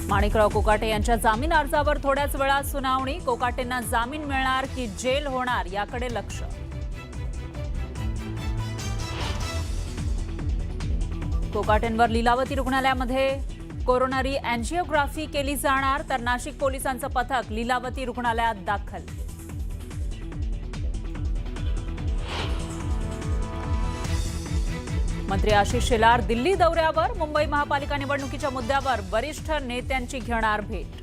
माणिकराव कोकाटे यांच्या जामीन अर्जावर थोड्याच वेळात सुनावणी। कोकाटेंना जामीन मिळणार की जेल होणार याकडे लक्ष। कोकाटेंवर लीलावती रुग्णालयामध्ये कोरोनरी अँजिओग्राफी केली जाणार, तर नाशिक पोलिसांचं पथक लीलावती रुग्णालयात दाखल। मंत्री आशिष शेलार दिल्ली दौऱ्यावर। मुंबई महापालिका निवडणुकीच्या मुद्द्यावर वरिष्ठ नेत्यांची घेणार भेट।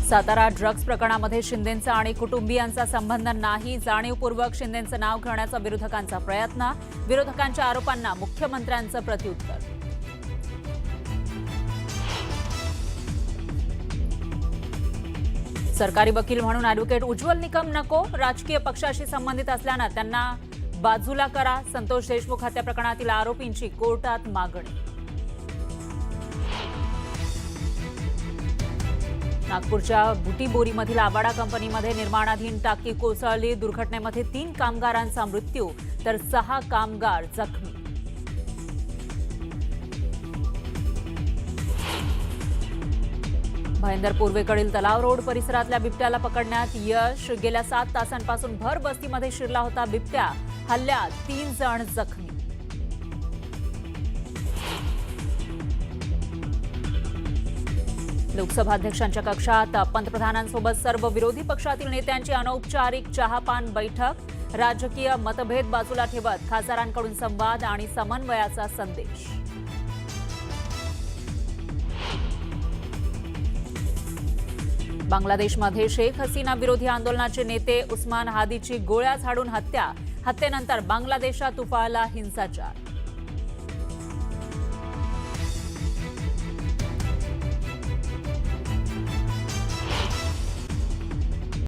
सातारा ड्रग्ज प्रकरणामध्ये शिंदेंचा आणि कुटुंबियांचा संबंध नाही, जाणीवपूर्वक शिंदेंचं नाव घेण्याचा विरोधकांचा प्रयत्न। विरोधकांच्या आरोपांना मुख्यमंत्र्यांचं प्रत्युत्तर। सरकारी वकील म्हणून ॲडव्होकेट उज्ज्वल निकम नको, राजकीय पक्षाशी संबंधित असल्यानं त्यांना बाजूला करा। संतोष देशमुख हत्या प्रकरणातील आरोपींची कोर्टात मागणी। नागपूरच्या बुटीबोरीमधील आवाडा कंपनीमध्ये निर्माणाधीन टाकी कोसळली। दुर्घटनेमध्ये 3 कामगारांचा मृत्यू तर 6 कामगार जखमी। भाईंदर पूर्वेकडील तलाव रोड परिसरातल्या बिबट्याला पकडण्यात यश। गेल्या 7 तासांपासून भर बस्तीमध्ये शिरला होता बिबट्या। हल्ल्यात 3 जण जखमी। लोकसभा अध्यक्षांच्या कक्षात पंतप्रधानांसोबत सर्व विरोधी पक्षातील नेत्यांची अनौपचारिक चहापान बैठक। राजकीय मतभेद बाजूला ठेवत खासदारांकडून संवाद आणि समन्वयाचा संदेश। बांगलादेशमध्ये शेख हसीना विरोधी आंदोलनाचे नेते उस्मान हादीची गोळ्या झाडून हत्या। हत्येनंतर बांगलादेशात उफाळला हिंसाचार।